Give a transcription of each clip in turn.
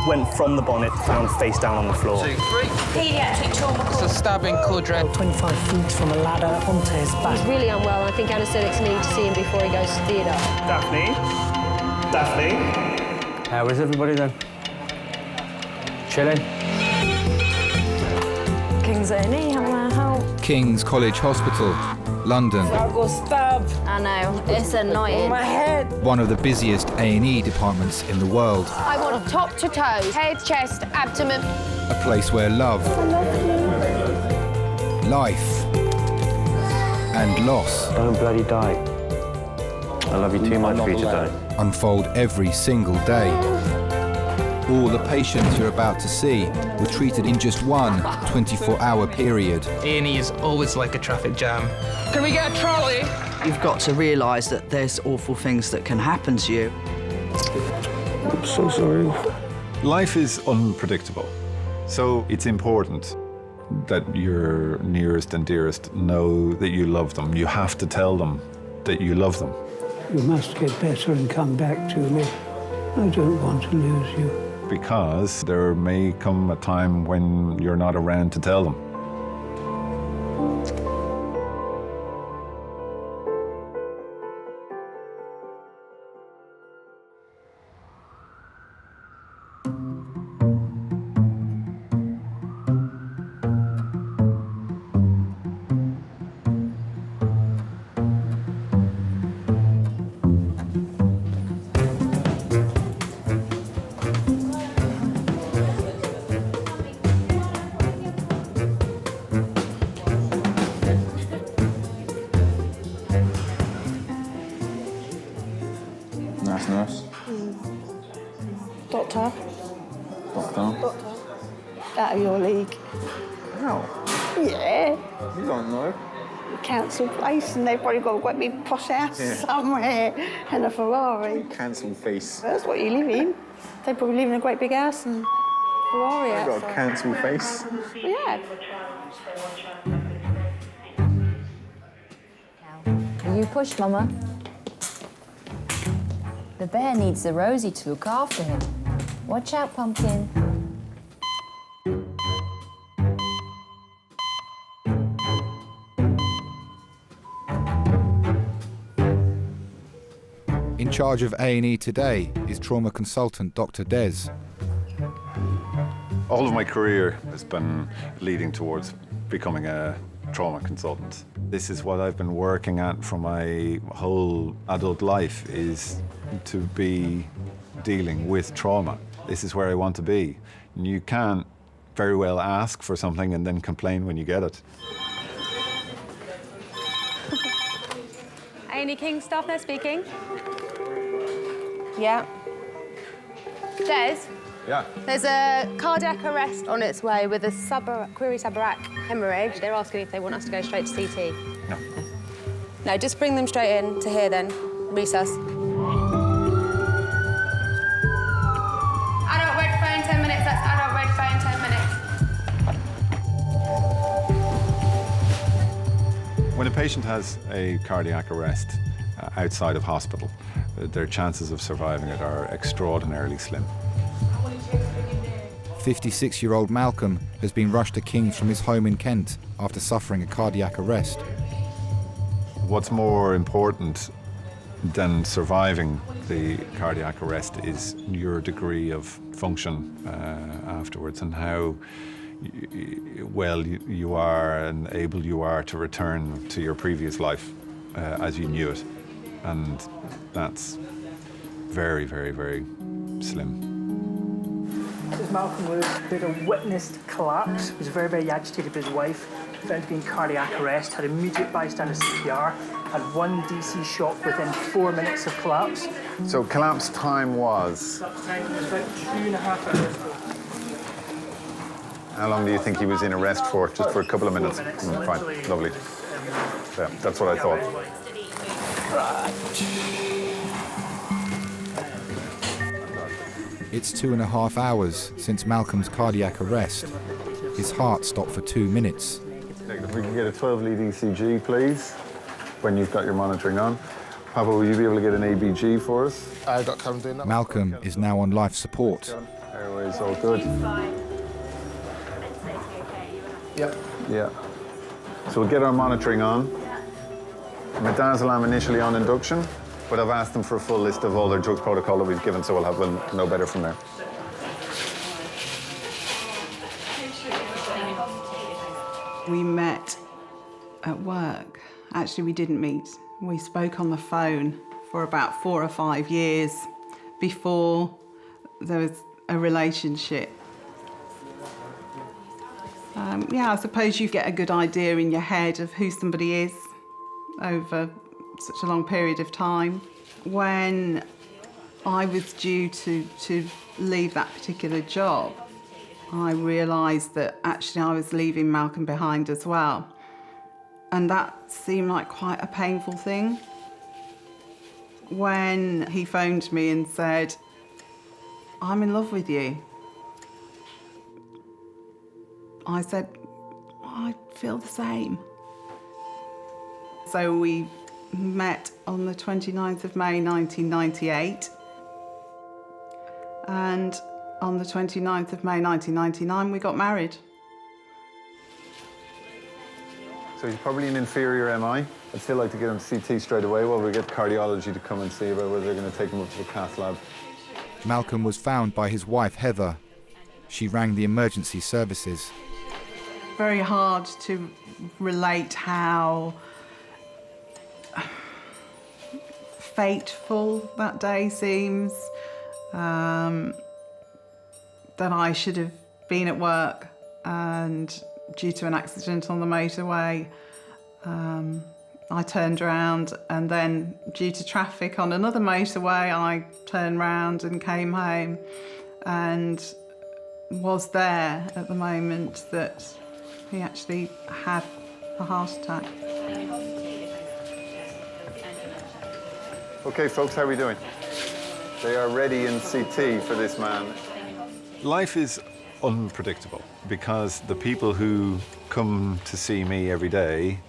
went from the bonnet, found face down on the floor. 2, 3. Paediatric trauma It's call. a stabbing quadrant. 25 feet from a ladder onto his back. He's really unwell, and I think anaesthetics need to see him before he goes to theatre. Daphne? Daphne? How is everybody then? Chilling? King's A&E, how can I help? King's College Hospital, London. I got stabbed. I know, it's annoying. My head. One of the busiest A&E departments in the world. I want top to toe, head, chest, abdomen. A place where love, life, and loss Don't bloody die. I love you too much for you to die. unfold every single day. All the patients you're about to see were treated in just one 24-hour period. A&E is always like a traffic jam. Can we get a trolley? You've got to realise that there's awful things that can happen to you. I'm so sorry. Life is unpredictable, so it's important that your nearest and dearest know that you love them. You have to tell them that you love them. You must get better and come back to me. I don't want to lose you. Because there may come a time when you're not around to tell them. Nurse. Doctor. Doctor. Out of your league. How? Yeah. You don't know. Council place, and they've probably got a great big posh house somewhere and a Ferrari. Cancel face. That's what you live in. They probably live in a great big house and Ferrari You got a outside. cancel face. Yeah. You push, Mama. The bear needs the Rosie to look after him. Watch out, Pumpkin. In charge of A&E today is trauma consultant Dr. Des. All of my career has been leading towards becoming a trauma consultant. This is what I've been working at for my whole adult life, is to be dealing with trauma. This is where I want to be. And you can't very well ask for something and then complain when you get it. A&E King staff nurse speaking. Yeah. Des? Yeah. There's a cardiac arrest on its way with a query subarach hemorrhage. They're asking if they want us to go straight to CT. No. No, just bring them straight in to here then. Resus. Adult red phone, 10 minutes. That's adult red phone, 10 minutes. When a patient has a cardiac arrest outside of hospital, their chances of surviving it are extraordinarily slim. 56-year-old Malcolm has been rushed to King's from his home in Kent after suffering a cardiac arrest. What's more important than surviving the cardiac arrest is your degree of function afterwards, and how well you are and able you are to return to your previous life as you knew it. And that's very, very, very slim. As Malcolm would have witnessed collapse, was very, very agitated with his wife, found to be in cardiac arrest, had immediate bystander CPR, had 1 DC shock within 4 minutes of collapse. So collapse time was? That time was about 2.5 hours. How long do you think he was in arrest for? Just for a couple of minutes? 4 minutes. Fine, lovely. Yeah, that's what I thought. It's 2.5 hours since Malcolm's cardiac arrest. His heart stopped for 2 minutes. If we can get a 12-lead ECG, please, when you've got your monitoring on. Papa, will you be able to get an ABG for us? I got come doing that. Malcolm is now on life support. Airway's all good. Yep. Yeah. So we'll get our monitoring on. Midazolam initially on induction, but I've asked them for a full list of all their drugs protocol that we've given, so we'll know better from there. We met at work. Actually, we didn't meet. We spoke on the phone for about 4 or 5 years before there was a relationship. Yeah, I suppose you get a good idea in your head of who somebody is over such a long period of time. When I was due to leave that particular job, I realised that actually I was leaving Malcolm behind as well. And that seemed like quite a painful thing. When he phoned me and said, "I'm in love with you," I said, "I feel the same." So we met on the 29th of May 1998. And on the 29th of May 1999, we got married. So he's probably an inferior MI. I'd still like to get him CT straight away while we get cardiology to come and see about whether they're going to take him up to the Cath Lab. Malcolm was found by his wife, Heather. She rang the emergency services. Very hard to relate how fateful that day seems. That I should have been at work and due to an accident on the motorway, I turned around, and then due to traffic on another motorway, I turned round and came home and was there at the moment that he actually had a heart attack. Okay, folks, how are we doing? They are ready in CT for this man. Life is unpredictable because the people who come to see me every day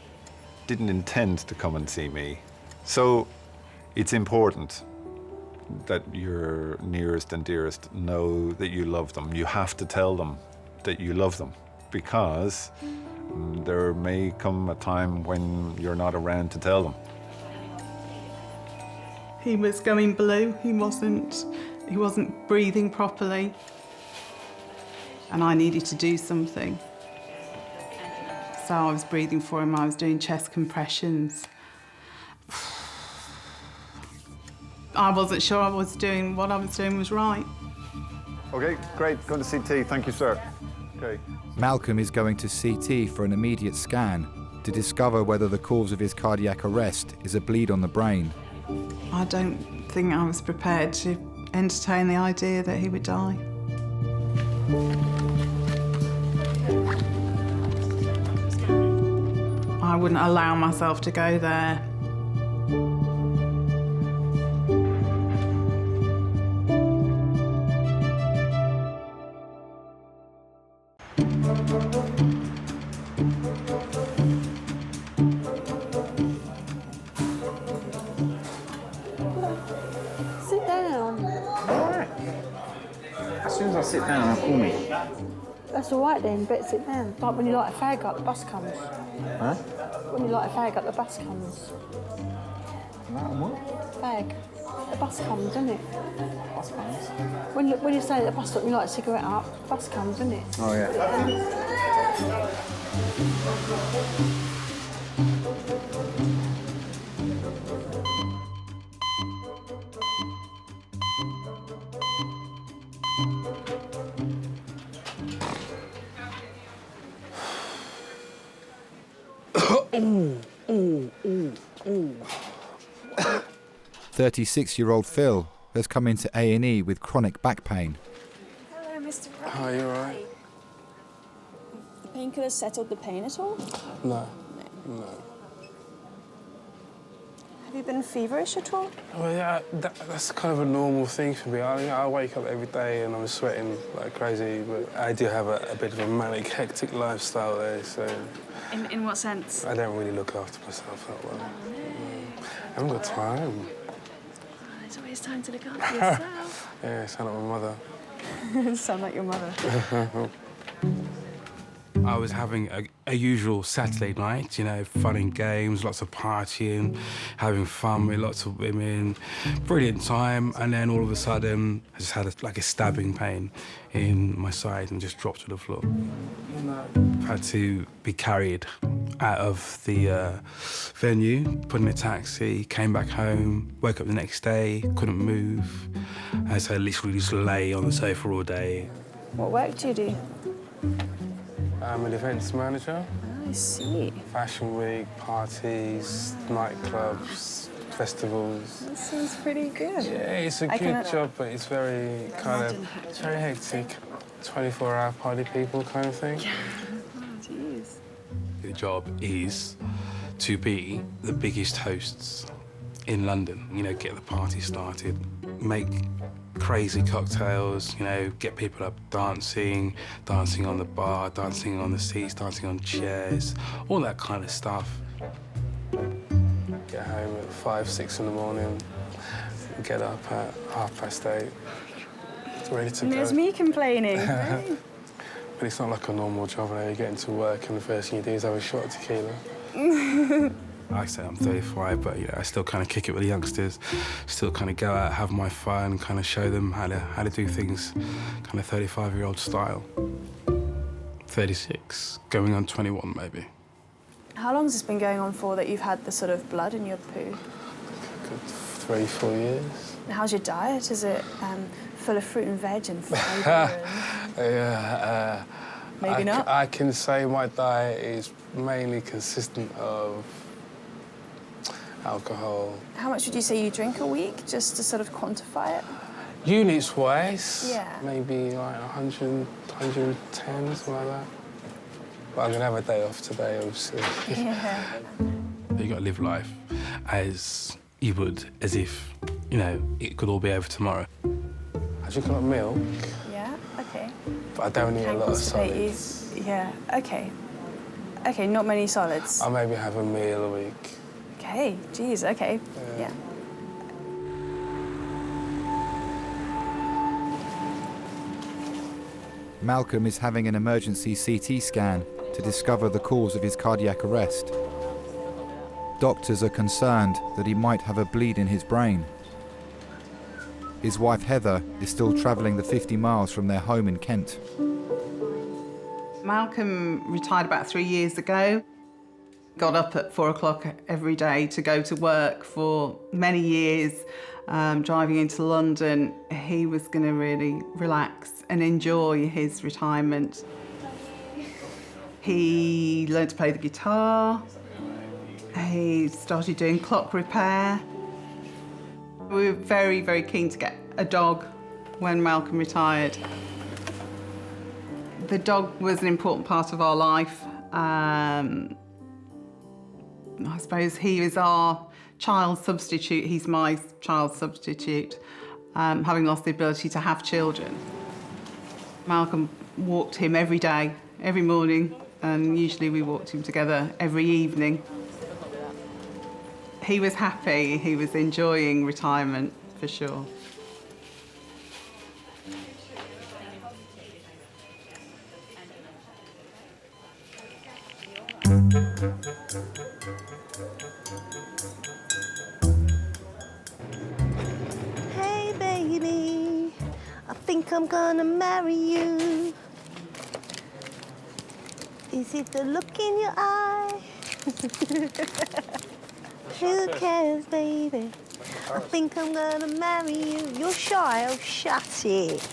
didn't intend to come and see me. So it's important that your nearest and dearest know that you love them. You have to tell them that you love them because there may come a time when you're not around to tell them. He was going blue. He wasn't breathing properly. And I needed to do something. So I was breathing for him, I was doing chest compressions. I wasn't sure what I was doing was right. Okay, great, going to CT, thank you, sir. Okay. Malcolm is going to CT for an immediate scan to discover whether the cause of his cardiac arrest is a bleed on the brain. I don't think I was prepared to entertain the idea that he would die. I wouldn't allow myself to go there. Sit down. All right. As soon as I sit down, call me. That's all right then, but sit down. Like when you light a fag up, the bus comes. Huh? When you light a fag up, the bus comes. What? Fag. The bus comes, doesn't it? Bus comes? When you stay at the bus stop and you light a cigarette up, the bus comes, doesn't it? Oh, yeah. Ooh, ooh, ooh, ooh. 36-year-old Phil has come into A&E with chronic back pain. Hello, Mr. Rock. Hi, you all right? The painkiller settled the pain at all? No. Have you been feverish at all? Well, yeah, that's kind of a normal thing for me. I wake up every day and I'm sweating like crazy, but I do have a bit of a manic, hectic lifestyle there, so... In what sense? I don't really look after myself that well. I haven't got time. There's always time to look after yourself. Yeah, sound like my mother. Sound like your mother. I was having a usual Saturday night, you know, fun and games, lots of partying, having fun with lots of women, brilliant time, and then all of a sudden I just had a stabbing pain in my side and just dropped to the floor. Had to be carried out of the venue, put in a taxi, came back home, woke up the next day, couldn't move, and so I literally just lay on the sofa all day. What work do you do? I'm an events manager. I see. Fashion week, parties, nightclubs, festivals. That sounds pretty good. Yeah, it's a good job, but it's very it's very hectic. 24-hour party people kind of thing. Yeah. Oh, jeez. The job is to be the biggest hosts in London. You know, get the party started, make crazy cocktails, you know, get people up dancing on the bar, dancing on the seats, dancing on chairs, all that kind of stuff. Get home at 5, 6 in the morning, get up at 8:30, ready to go. There's me complaining. But it's not like a normal job, you know, you get into work and the first thing you do is have a shot of tequila. Like I say, I'm 35, but you know, I still kind of kick it with the youngsters, still kind of go out, have my fun, kind of show them how to do things kind of 35-year-old style. 36, going on 21 maybe. How long has this been going on for that you've had the sort of blood in your poo? Good 3, 4 years. How's your diet? Is it full of fruit and veg and fibre? Yeah, maybe not? I can say my diet is mainly consistent of alcohol. How much would you say you drink a week, just to sort of quantify it? Units-wise, yeah, maybe like 100, 110, something like that. But I'm going to have a day off today, obviously. Yeah. You got to live life as you would, as if, you know, it could all be over tomorrow. I drink a lot of milk. Yeah, OK. But I don't eat a lot of solids. Yeah, OK. OK, not many solids. I maybe have a meal a week. OK, geez, OK, yeah. Malcolm is having an emergency CT scan to discover the cause of his cardiac arrest. Doctors are concerned that he might have a bleed in his brain. His wife Heather is still travelling the 50 miles from their home in Kent. Malcolm retired about 3 years ago. Got up at 4 o'clock every day to go to work for many years. Driving into London, he was going to really relax and enjoy his retirement. He learned to play the guitar. He started doing clock repair. We were very, very keen to get a dog when Malcolm retired. The dog was an important part of our life. I suppose he was our child substitute. He's my child substitute, having lost the ability to have children. Malcolm walked him every day, every morning, and usually we walked him together every evening. He was happy, he was enjoying retirement, for sure. Hey baby, I think I'm gonna marry you. Is it the look in your eye? Who cares, baby? I think I'm gonna marry you. You're shy, oh shut it.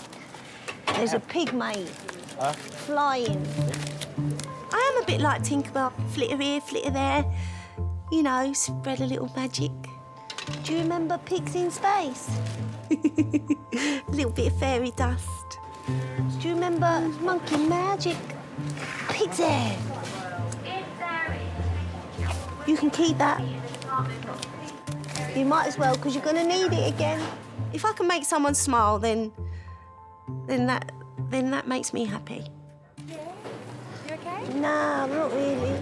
There's a pig, mate, flying. I am a bit like Tinkerbell, flitter here, flitter there. You know, spread a little magic. Do you remember Pigs in Space? A little bit of fairy dust. Do you remember Monkey Magic? Pig's hair. You can keep that. You might as well, because you're going to need it again. If I can make someone smile, then that makes me happy. Yeah? You okay? No, not really.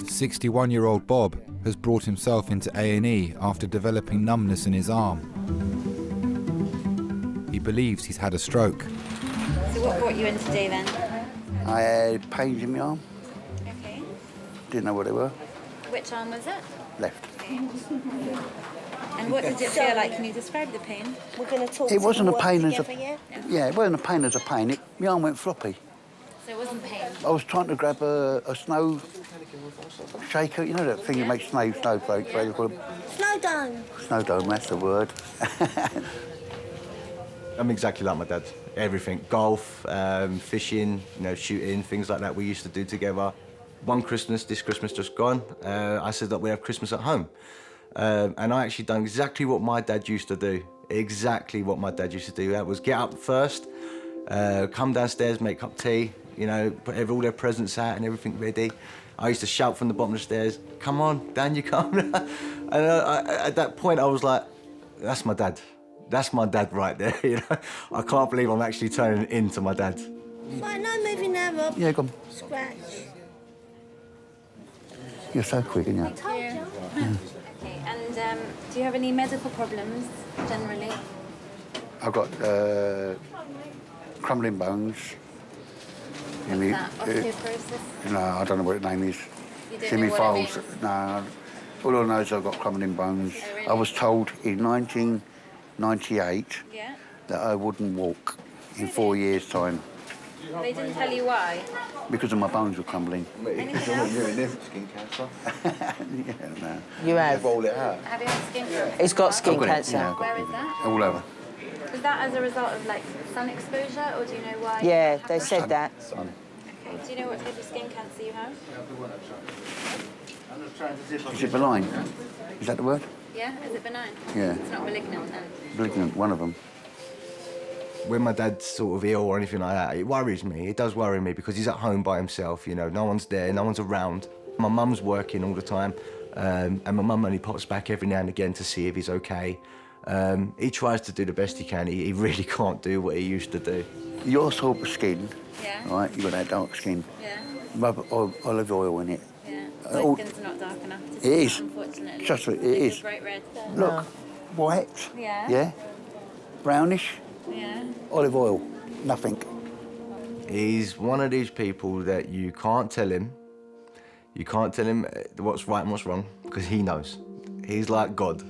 61-year-old Bob has brought himself into A&E after developing numbness in his arm. He believes he's had a stroke. So what brought you in today then? I had pains in my arm. Okay. Didn't know what they were. Which arm was it? Left. Okay. And what did it feel like? Can you describe the pain? We're going to talk. It wasn't a pain as together, yeah, it wasn't a pain as a pain. My arm went floppy. So it wasn't pain? I was trying to grab a snow shaker, you know that thing that makes snowflakes, what do you call them? Snow dome. Snow dome, that's the word. I'm exactly like my dad. Everything, golf, fishing, you know, shooting, things like that we used to do together. One Christmas, this Christmas just gone, I said that we have Christmas at home. And I actually done exactly what my dad used to do. Exactly what my dad used to do. That was get up first, come downstairs, make up tea, you know, put all their presents out and everything ready. I used to shout from the bottom of the stairs, come on, down you come. And at that point I was like, that's my dad. That's my dad right there, you know. I can't believe I'm actually turning into my dad. Right, no moving there, Rob. Yeah, go on. Scratch. You're so quick, aren't you? I told you. Okay, and do you have any medical problems, generally? I've got crumbling bones. What's that? Osteoporosis? No, I don't know what the name is. You don't know what it means? No. All I know is I've got crumbling bones. Oh, really? I was told in 1998 that I wouldn't walk in 4 years' time They didn't tell you why? because of my bones were crumbling. Anything else? Skin cancer. Yeah, no. You have? Roll it out. Have you had skin cancer? He's got skin I've got it, cancer. yeah, I've got Where it. is that? All over. Was that as a result of like sun exposure, or do you know why? Yeah, it they happened? said that. Sun. Okay. Do you know what type of skin cancer you have? Is it benign? Is that the word? Yeah. Is it benign? Yeah. It's not malignant then. Malignant, one of them. When my dad's sort of ill or anything like that, it worries me. It does worry me because he's at home by himself, you know, no one's there, no one's around. My mum's working all the time, and my mum only pops back every now and again to see if he's okay. He tries to do the best he can. He really can't do what he used to do. Your sort of skin, Yeah. right? You've got that dark skin. Yeah. Rub olive oil in it. Yeah. all- My skin's not dark enough to It see, is. unfortunately. Just it It's is. bright red. Look, white. Yeah. Yeah. Brownish. Yeah. Olive oil. Nothing. He's one of these people that you can't tell him what's right and what's wrong because he knows. He's like God.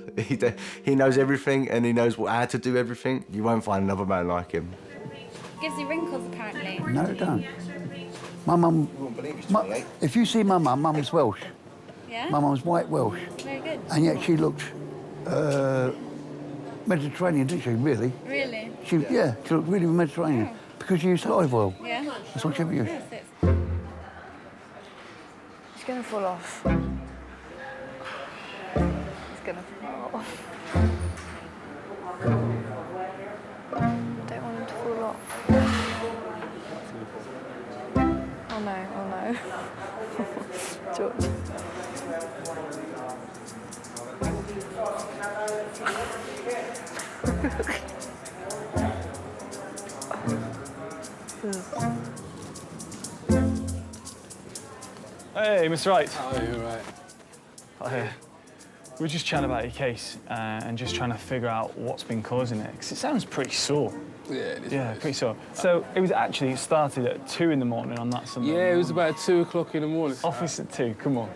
He knows everything and he knows how to do everything. You won't find another man like him. Gives you wrinkles apparently. No, it don't. My mum. If you see my mum, mum's Welsh. Yeah. My mum's white Welsh. Very good. And yet she looked Mediterranean, didn't she? Really? Really? She looked really Mediterranean because she used olive oil. Yeah. That's what she ever used. It's gonna fall off. It's gonna fall off. I don't want him to fall off. Oh no, oh no. George. Hey, Mr. Wright. Oh, you're right. We were just chatting about your case and just trying to figure out what's been causing it, because it sounds pretty sore. Yeah, it is. Yeah, pretty sore. So it started at 2 in the morning on that Sunday. Yeah, it was about 2 o'clock in the morning. Office at 2, come on.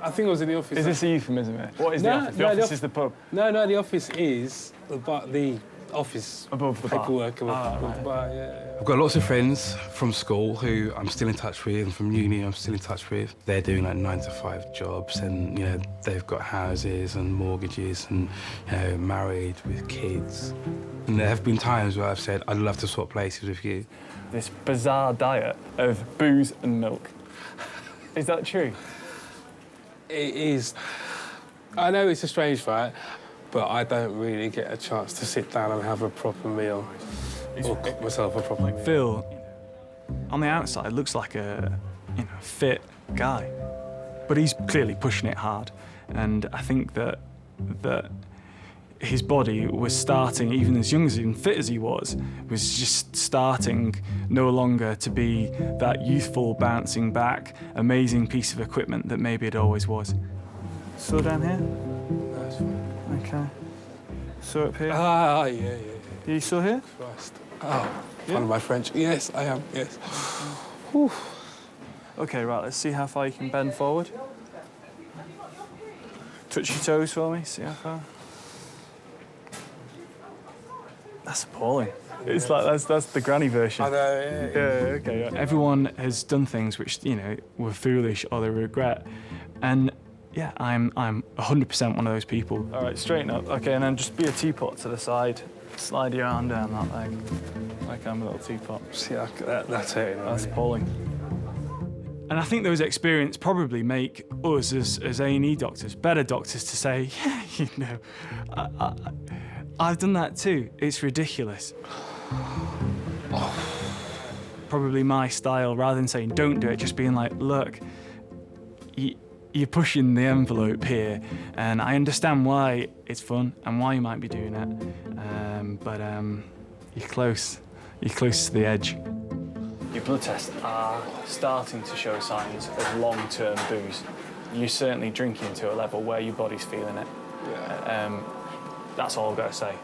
I think I was in the office. Is this a euphemism? What is the office? The office is the pub. No, the office is the office above the bar. Paperwork above the bar, yeah. I've got lots of friends from school who I'm still in touch with, and from uni I'm still in touch with. They're doing like 9-to-5 jobs, and you know they've got houses and mortgages, and you know married with kids. And there have been times where I've said I'd love to swap places with you. This bizarre diet of booze and milk. Is that true? It is. I know it's a strange fact, but I don't really get a chance to sit down and have a proper meal or cook myself a proper meal. Phil, on the outside, looks like a fit guy, but he's clearly pushing it hard. And I think that his body was starting, even as young and fit as he was just starting no longer to be that youthful, bouncing back, amazing piece of equipment that maybe it always was. Sore down here? That's fine. Okay. Sore up here? Ah, yeah. Are you sore here? Christ. Oh, one of my French. Yes, I am, yes. Whew. Okay, right, let's see how far you can bend forward. Touch your toes for me, see how far. That's appalling. It's like, that's the granny version. I know, yeah. Okay. Everyone has done things which, were foolish or they regret. And yeah, I'm 100% one of those people. All right, straighten up. Okay, and then just be a teapot to the side. Slide your arm down that leg, like I'm a little teapot. See, that's it. That's appalling. And I think those experiences probably make us as A&E doctors better doctors to say, yeah, I've done that too. It's ridiculous. Probably my style, rather than saying don't do it, just being like, look, you're pushing the envelope here, and I understand why it's fun and why you might be doing it, but you're close. You're close to the edge. Your blood tests are starting to show signs of long-term booze. You're certainly drinking to a level where your body's feeling it. Yeah. That's all I've got to say.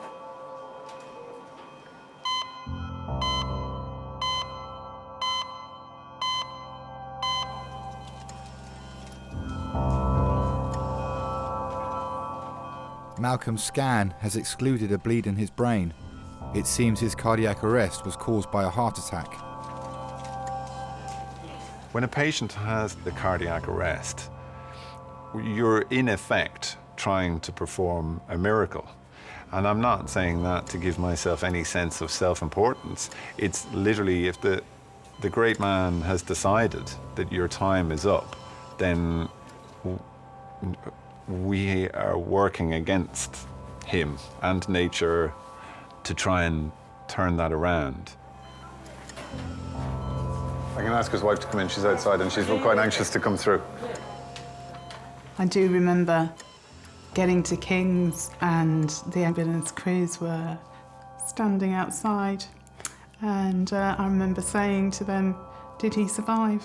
Malcolm's scan has excluded a bleed in his brain. It seems his cardiac arrest was caused by a heart attack. When a patient has the cardiac arrest, you're in effect trying to perform a miracle. And I'm not saying that to give myself any sense of self-importance. It's literally, if the great man has decided that your time is up, then we are working against him and nature to try and turn that around. I can ask his wife to come in. She's outside and she's quite anxious to come through. I do remember getting to King's and the ambulance crews were standing outside, and I remember saying to them, did he survive?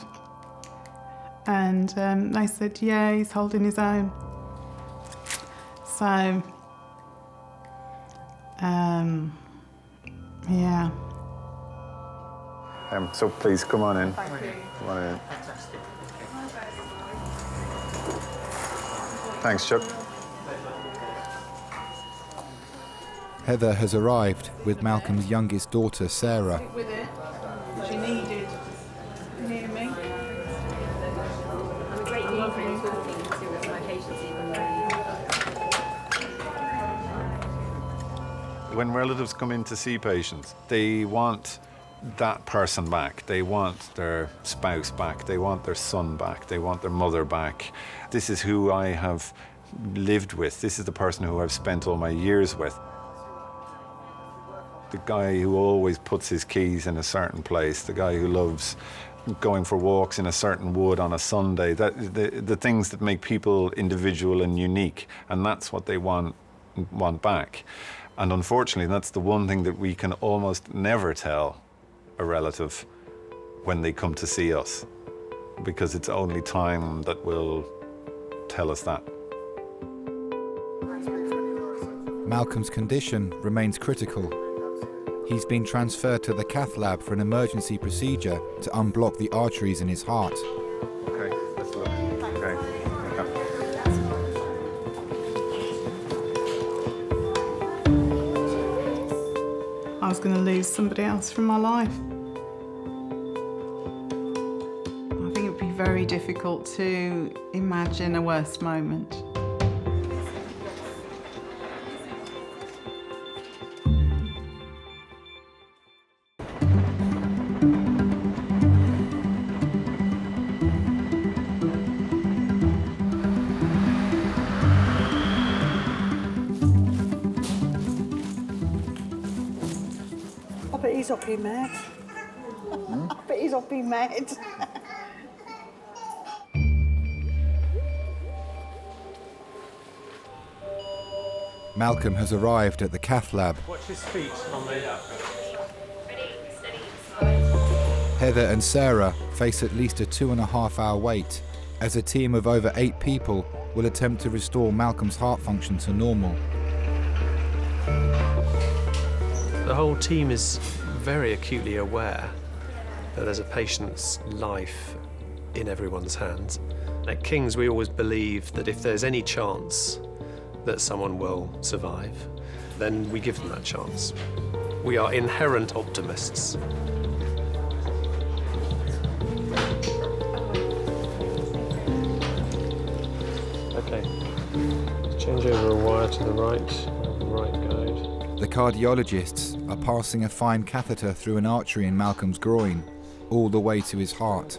And they said, yeah, he's holding his own. So, yeah. So please, come on in. Thank you. Come on in. Thanks, Chuck. Heather has arrived with Malcolm's youngest daughter, Sarah. With it, she needed near me. I'm a great deal for talking to my patients, even though. When relatives come in to see patients, they want that person back. They want their spouse back. They want their son back. They want their mother back. This is who I have lived with. This is the person who I've spent all my years with. The guy who always puts his keys in a certain place, the guy who loves going for walks in a certain wood on a Sunday, the things that make people individual and unique, and that's what they want back. And unfortunately, that's the one thing that we can almost never tell a relative when they come to see us, because it's only time that will tell us that. Malcolm's condition remains critical. He's been transferred to the Cath Lab for an emergency procedure to unblock the arteries in his heart. Okay, let's look. Okay. I was going to lose somebody else from my life. I think it would be very difficult to imagine a worse moment. I bet he's up being mad. I bet he's up being mad. Malcolm has arrived at the Cath Lab. Watch his feet on the... Heather and Sarah face at least a 2.5-hour wait. As a team of over 8 people, will attempt to restore Malcolm's heart function to normal. The whole team is very acutely aware that there's a patient's life in everyone's hands. At King's, we always believe that if there's any chance that someone will survive, then we give them that chance. We are inherent optimists. Okay, change over a wire to the right guide. The cardiologists are passing a fine catheter through an artery in Malcolm's groin, all the way to his heart.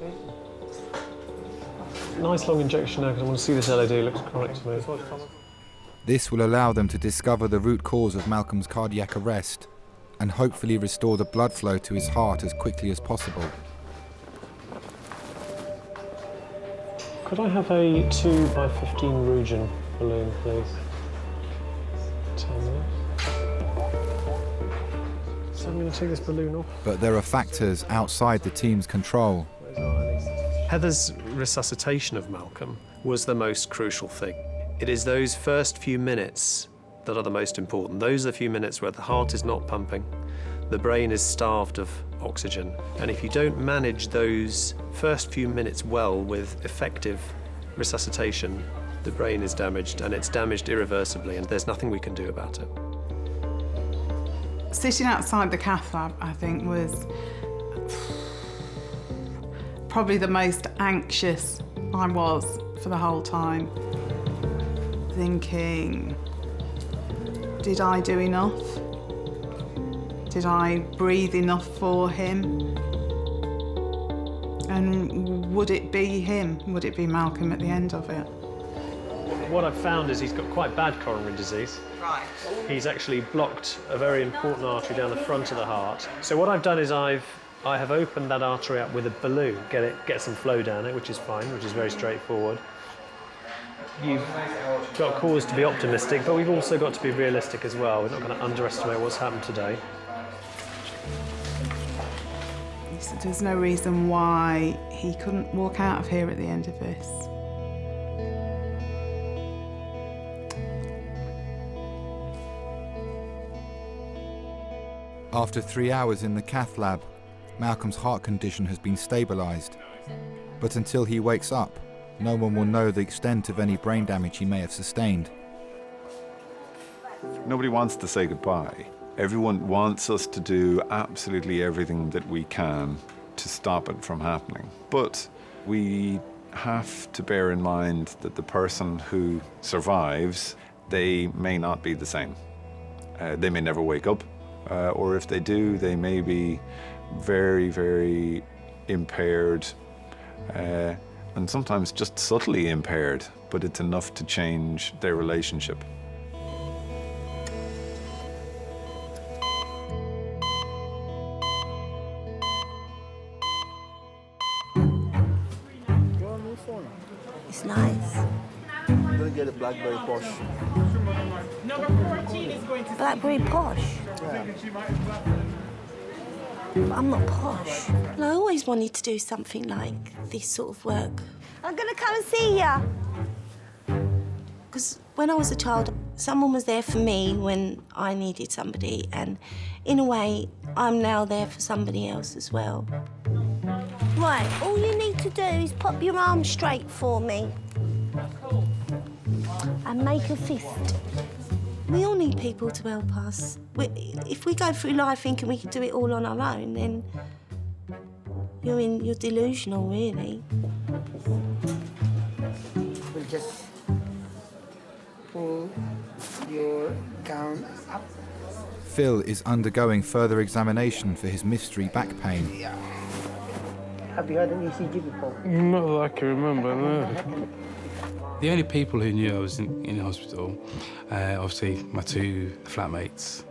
Nice long injection now, because I want to see this LED, looks correct to me. This will allow them to discover the root cause of Malcolm's cardiac arrest and hopefully restore the blood flow to his heart as quickly as possible. Could I have a 2x15 Rugen balloon, please? 10 minutes. So I'm going to take this balloon off. But there are factors outside the team's control. Heather's resuscitation of Malcolm was the most crucial thing. It is those first few minutes that are the most important. Those are the few minutes where the heart is not pumping, the brain is starved of oxygen, and if you don't manage those first few minutes well with effective resuscitation, the brain is damaged, and it's damaged irreversibly, and there's nothing we can do about it. Sitting outside the Cath Lab, I think, was probably the most anxious I was for the whole time. Thinking, did I do enough? Did I breathe enough for him? And would it be him? Would it be Malcolm at the end of it? What I've found is he's got quite bad coronary disease. Right. He's actually blocked a very important artery down the front of the heart. So what I've done is I have opened that artery up with a balloon, get some flow down it, which is fine, which is very straightforward. You've got cause to be optimistic, but we've also got to be realistic as well. We're not going to underestimate what's happened today. There's no reason why he couldn't walk out of here at the end of this. After 3 hours in the Cath Lab, Malcolm's heart condition has been stabilised. But until he wakes up, no one will know the extent of any brain damage he may have sustained. Nobody wants to say goodbye. Everyone wants us to do absolutely everything that we can to stop it from happening. But we have to bear in mind that the person who survives, they may not be the same. They may never wake up, or if they do, they may be very, very impaired, and sometimes just subtly impaired, but it's enough to change their relationship. It's nice. I'm gonna get a blackberry posh. Number 14 is going to blackberry posh? Yeah. I'm not posh. Well, I always wanted to do something like this sort of work. I'm gonna come and see ya. Because when I was a child, someone was there for me when I needed somebody, and in a way, I'm now there for somebody else as well. Right, all you need to do is pop your arm straight for me. And make a fist. We all need people to help us. If we go through life thinking we can do it all on our own, then you're delusional, really. We'll just pull your gown up. Phil is undergoing further examination for his mystery back pain. Have you had an ECG before? Not that I can remember, no. The only people who knew I was in hospital, obviously my two flatmates.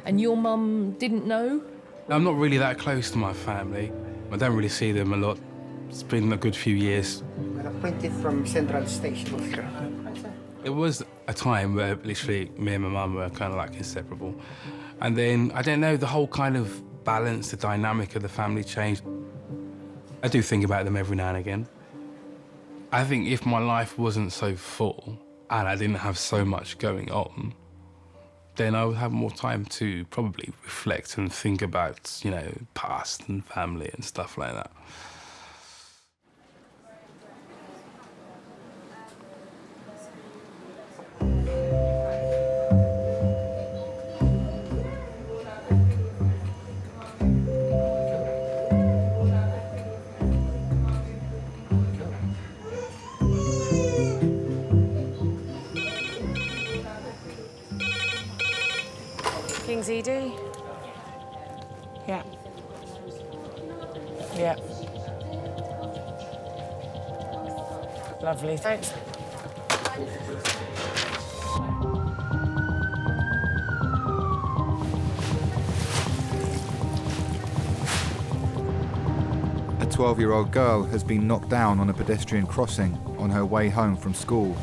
And your mum didn't know? I'm not really that close to my family. I don't really see them a lot. It's been a good few years. We're appointed from Central Station. It was a time where literally me and my mum were kind of like inseparable. And then, I don't know, the whole kind of balance, the dynamic of the family changed. I do think about them every now and again. I think if my life wasn't so full and I didn't have so much going on, then I would have more time to probably reflect and think about, you know, past and family and stuff like that. King's ED? Yeah. Yeah. Lovely, thanks. A 12-year-old girl has been knocked down on a pedestrian crossing on her way home from school.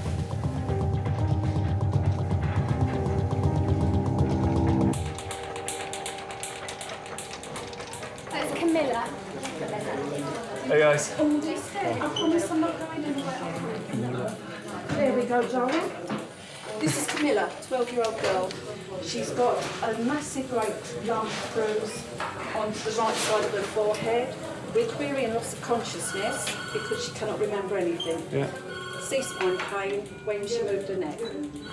That's Camila. Hey guys. I promise I'm not going anywhere. There we go, darling. This is Camila, 12-year-old girl. She's got a massive right lump bruise onto the right side of her forehead. We're querying loss of consciousness because she cannot remember anything. Yeah. C-spine pain when she moved her neck.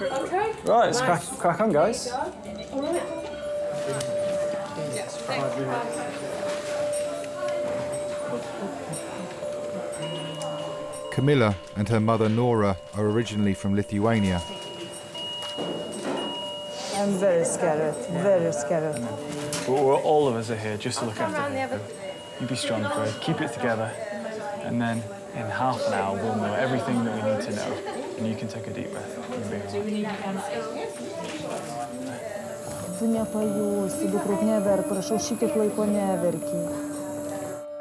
Okay? Right, let's crack on, guys. All right. Yes, Camila and her mother Nora are originally from Lithuania. I'm very scared, very scared. All of us are here just to look after her. You be strong, Craig. Keep it together. And then in half an hour, we'll know everything that we need to know. And you can take a deep breath. You'll be all right. Tu nepajusi, dukruk neverk, prašau, šitiek laiko neverki.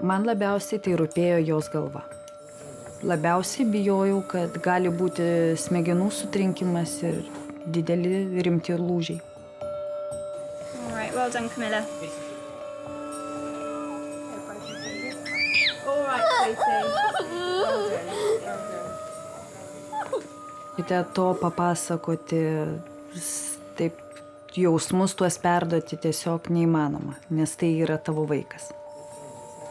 Man labiausiai tai rūpėjo jos galva. Labiausiai bijojau, kad gali būti smegenų sutrinkimas ir dideli rimti lūžiai. All right, well done, Camila. All right, sweetie. Kite to papasakoti, taip jausmus tuos perduoti tiesiog neįmanoma, nes tai yra tavo vaikas.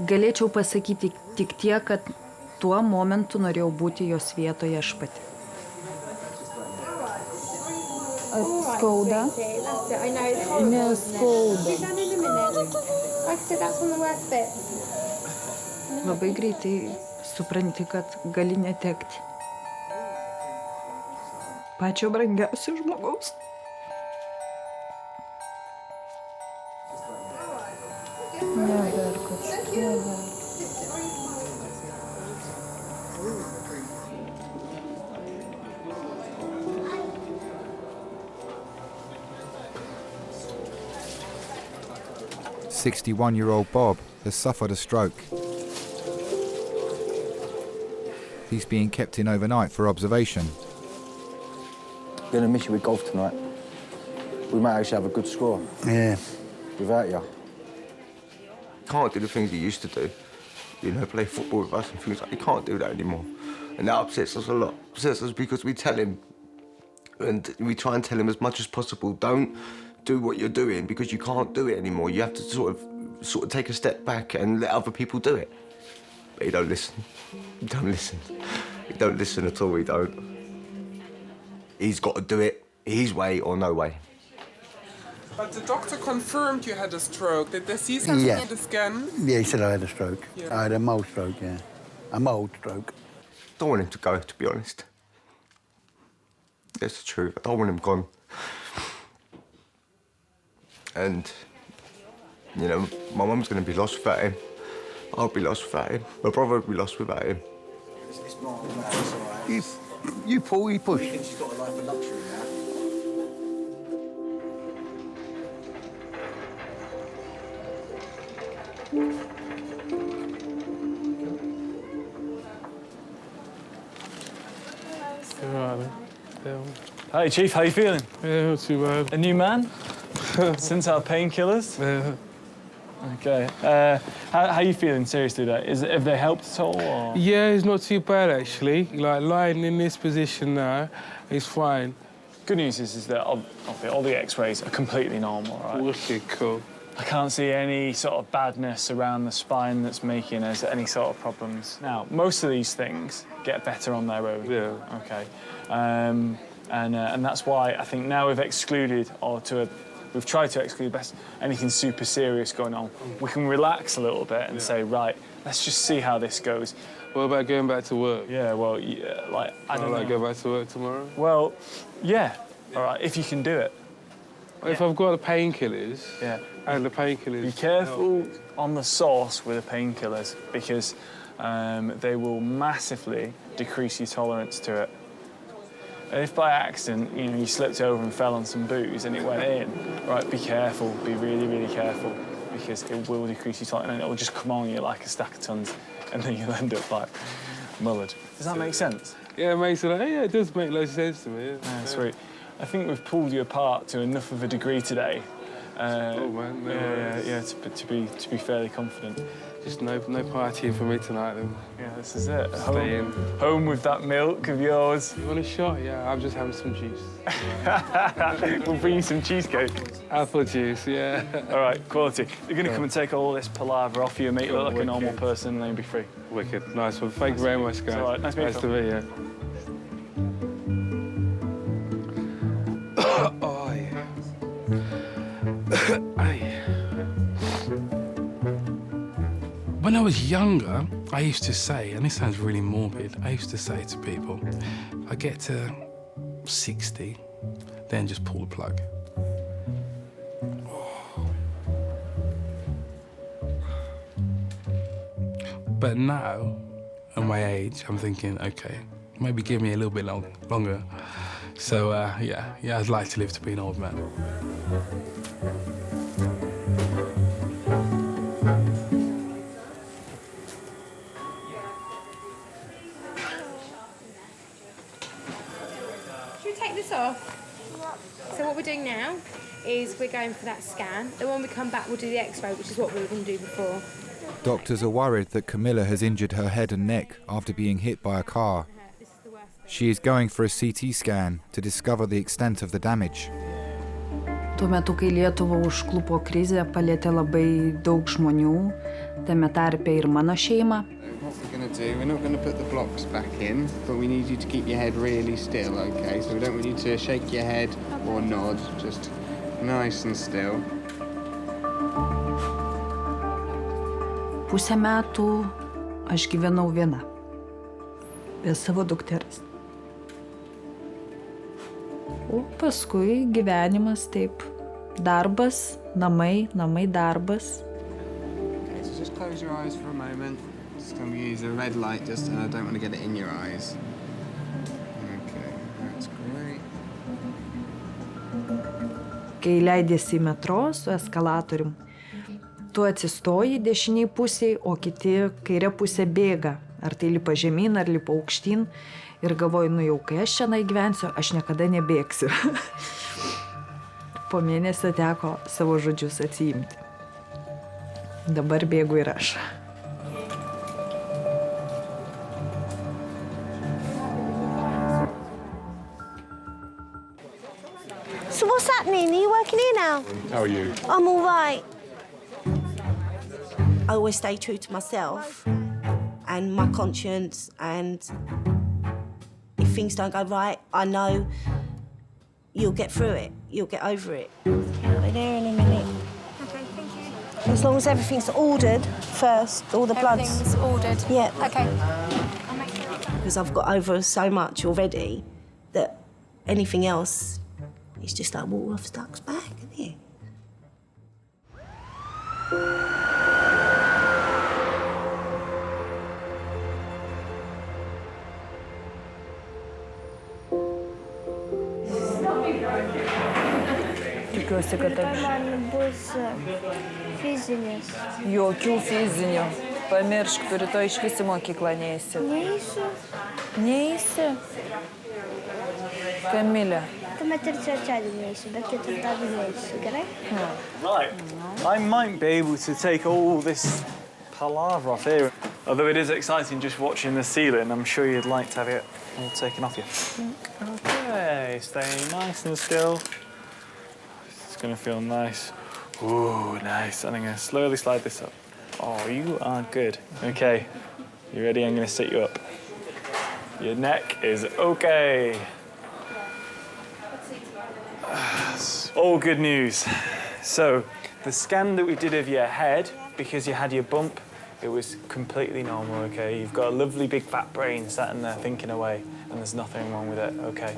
Galėčiau pasakyti tik tiek, kad tuo momentu norėjau būti jos vietoje aš pati. Skauda? Neskauda. Labai greitai supranti, kad gali netekti pačio brangiausio žmogaus. Neverk, neverk. "61-year-old Bob has suffered a stroke. He's being kept in overnight for observation. Going to miss you with golf tonight. We might actually have a good score. Yeah. Without you. Can't do the things you used to do. You know, play football with us and things like that. You can't do that anymore. And that upsets us a lot. Upsets us because we tell him, and we try and tell him as much as possible, don't do what you're doing because you can't do it anymore. You have to sort of take a step back and let other people do it. But he don't listen. He don't listen. He don't listen at all, he don't. He's got to do it his way or no way. But the doctor confirmed you had a stroke. Did they see something in the scan? Yeah, he said I had a stroke. Yeah. I had a mild stroke, yeah. A mild stroke. Don't want him to go, to be honest. That's the truth. I don't want him gone. And, you know, my mum's going to be lost without him. I'll be lost without him. My brother will be lost without him. It's not all right. You pull, you push. She's got a life of luxury now. Hey, Chief, how you feeling? Yeah, not too bad. A new man? Since our painkillers? Yeah. Okay. How are you feeling seriously though? Have they helped at all? Or? Yeah, it's not too bad actually. Like lying in this position now, it's fine. Good news is that all the X-rays are completely normal, right? Wicked cool. I can't see any sort of badness around the spine that's making us any sort of problems. Now, most of these things get better on their own. Yeah. Okay. And that's why I think now we've excluded, we've tried to exclude best anything super serious going on. We can relax a little bit and say, right, let's just see how this goes. What about going back to work? Yeah, well, yeah, like, I don't know. Go back to work tomorrow? Well, yeah. All right, if you can do it. If I've got the painkillers, yeah, and the painkillers. Be careful on the source with the painkillers because they will massively decrease your tolerance to it. And if by accident, you slipped over and fell on some booze and it went in, right, be careful, be really, really careful because it will decrease your tolerance and it will just come on you like a stack of tons and then you'll end up like mullered. Does that make sense? Yeah, it does make loads of sense to me. Yeah, sweet. I think we've pulled you apart to enough of a degree today. Oh man, to be fairly confident. Just no partying for me tonight then. Yeah, this is it. Stay in. Home with that milk of yours. You want a shot? Yeah, I'm just having some juice. We'll bring you some cheesecake. Apple juice, yeah. All right, quality. You're going to come and take all this palaver off you and make you look like a normal person and then you'll be free. Wicked. Nice one. Thank you very much, guys. All right, nice to meet you. Oh, yeah. When I was younger, I used to say, and this sounds really morbid, I used to say to people, I get to 60, then just pull the plug. But now, at my age, I'm thinking, okay, maybe give me a little bit longer. So, yeah, I'd like to live to be an old man. Should we take this off? So what we're doing now is we're going for that scan. Then when we come back, we'll do the X-ray, which is what we were going to do before. Doctors are worried that Camila has injured her head and neck after being hit by a car. She is going for a CT scan to discover the extent of the damage. Tuo metu, kai Lietuvą užklupo krizė, palietė labai daug žmonių, tame tarpe ir mano šeimą. What we're going to do, we're not going to put the blocks back in, but we need you to keep your head really still, okay? So we don't want you to shake your head or nod, just nice and still. Pusę metų aš gyvenau viena, be savo dukters. O paskui gyvenimas taip, darbas, namai, darbas. Okay, so just close your eyes for a moment. Just going to use a red light, just I don't want to get it in your eyes. Okay, that's great. Kai leidėsi į metro su eskalatorium, tu atsistoji dešiniai pusėj, o kiti kairė pusė bėga. Ar tai lipa žemyn, ar lipa aukštyn. Ir galvoju, jau kai aš čia gyvensiu, aš niekada nebėgsiu. Po mėnesio teko savo žodžius atsiimti. Dabar bėgu ir aš. So what's happening? Are you working here now? How are you? I'm all right. I always stay true to myself and my conscience, and if things don't go right, I know you'll get through it. You'll get over it. I'll be there in a minute. Okay, thank you. As long as everything's ordered first, all the bloods. Everything's ordered? Yeah. Okay. I'll make sure. Because I've got over so much already that anything else is just like water off a duck's back, isn't it? Tikiuosi, kad aš... Man bus fizinis. Jokių fizinių. Pamiršk, tu rytoj išvis į mokyklą neisi. Neisiu. Neisi? Camila. come terziare di messo, perché trattato di messo, ok? Right. I might be able to take all this palaver off here. Although it is exciting just watching the ceiling, I'm sure you'd like to have it all taken off you. Okay, stay nice and still. It's gonna feel nice. Ooh, nice. And I'm gonna slowly slide this up. Oh, you are good. Okay, you ready? I'm gonna sit you up. Your neck is okay. All good news. So, the scan that we did of your head, because you had your bump, it was completely normal, okay? You've got a lovely big fat brain sat in there thinking away, and there's nothing wrong with it, okay?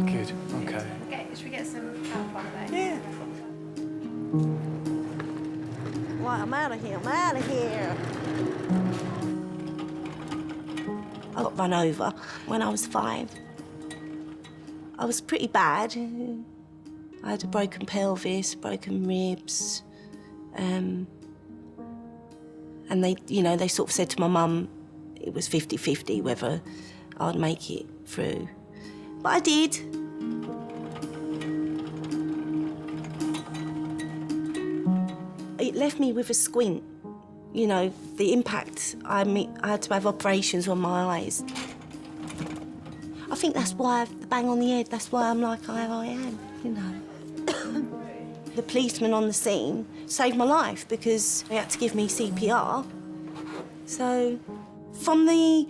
Good, okay. Okay, should we get some help on it? Yeah. Right, I'm out of here, I'm out of here. I got run over when I was 5. I was pretty bad. I had a broken pelvis, broken ribs, and they, they sort of said to my mum it was 50-50 whether I'd make it through. But I did. It left me with a squint. The impact, I had to have operations on my eyes. I think that's why the bang on the head, that's why I'm like I am, The policeman on the scene saved my life because he had to give me CPR. So, from the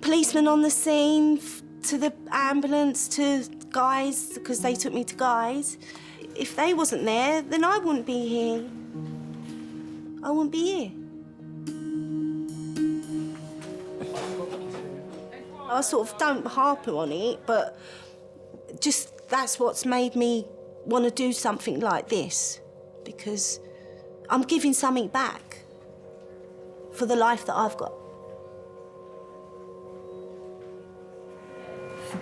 policeman on the scene to the ambulance to Guy's, because they took me to Guy's, if they wasn't there, then I wouldn't be here. I wouldn't be here. I sort of don't harp on it, but just that's what's made me want to do something like this, because I'm giving something back for the life that I've got.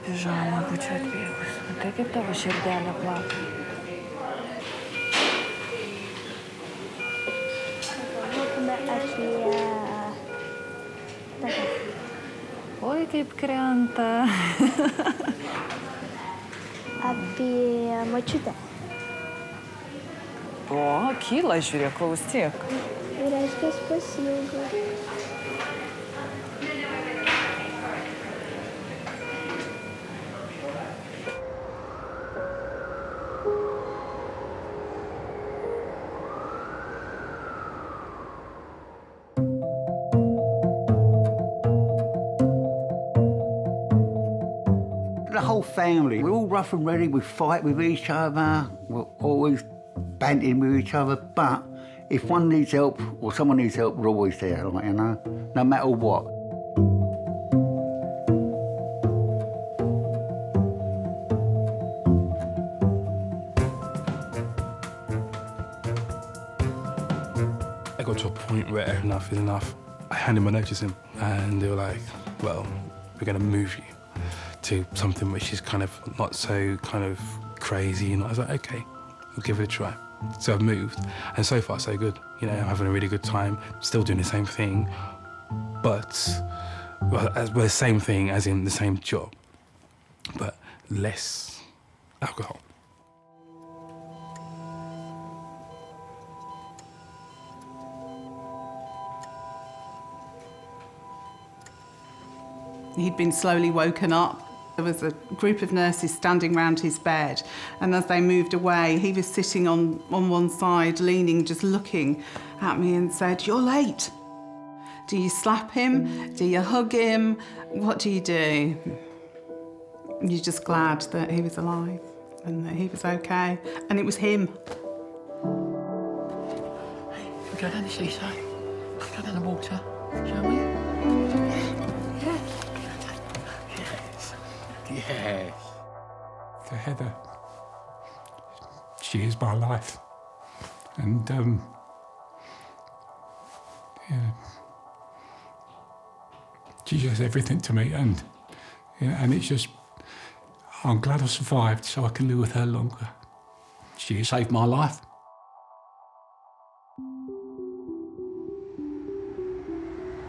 Пижама, būčiau atbėgus. Tai kaip tavo širdelė plaka? Oi, kaip krenta. Apie močiutę. O, kyla, žiūrėk, klausyk. Ir reiškia, aš pasiilgau. The whole family, we're all rough and ready, we fight with each other, we're always banting with each other, but if one needs help or someone needs help, we're always there, no matter what. I got to a point where enough is enough. I handed my notice in and they were like, well, we're going to move you to something which is kind of not so kind of crazy. And I was like, okay, we'll give it a try. So I've moved, and so far so good. I'm having a really good time, still doing the same thing, but the same thing as in the same job, but less alcohol. He'd been slowly woken up. There was a group of nurses standing round his bed, and as they moved away, he was sitting on one side, leaning, just looking at me and said, "You're late." Do you slap him? Do you hug him? What do you do? You're just glad that he was alive and that he was okay, and it was him. We'll go down the seaside, go down the water, shall we? Yes. For Heather, she is my life. And, she does everything to me, and it's just, I'm glad I survived so I can live with her longer. She saved my life.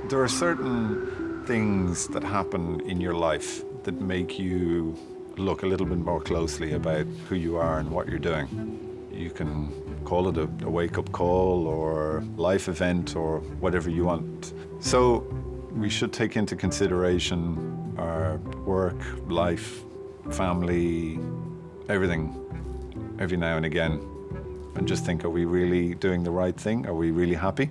There are certain things that happen in your life that make you look a little bit more closely about who you are and what you're doing. You can call it a wake-up call or life event or whatever you want. So we should take into consideration our work, life, family, everything, every now and again, and just think, are we really doing the right thing? Are we really happy?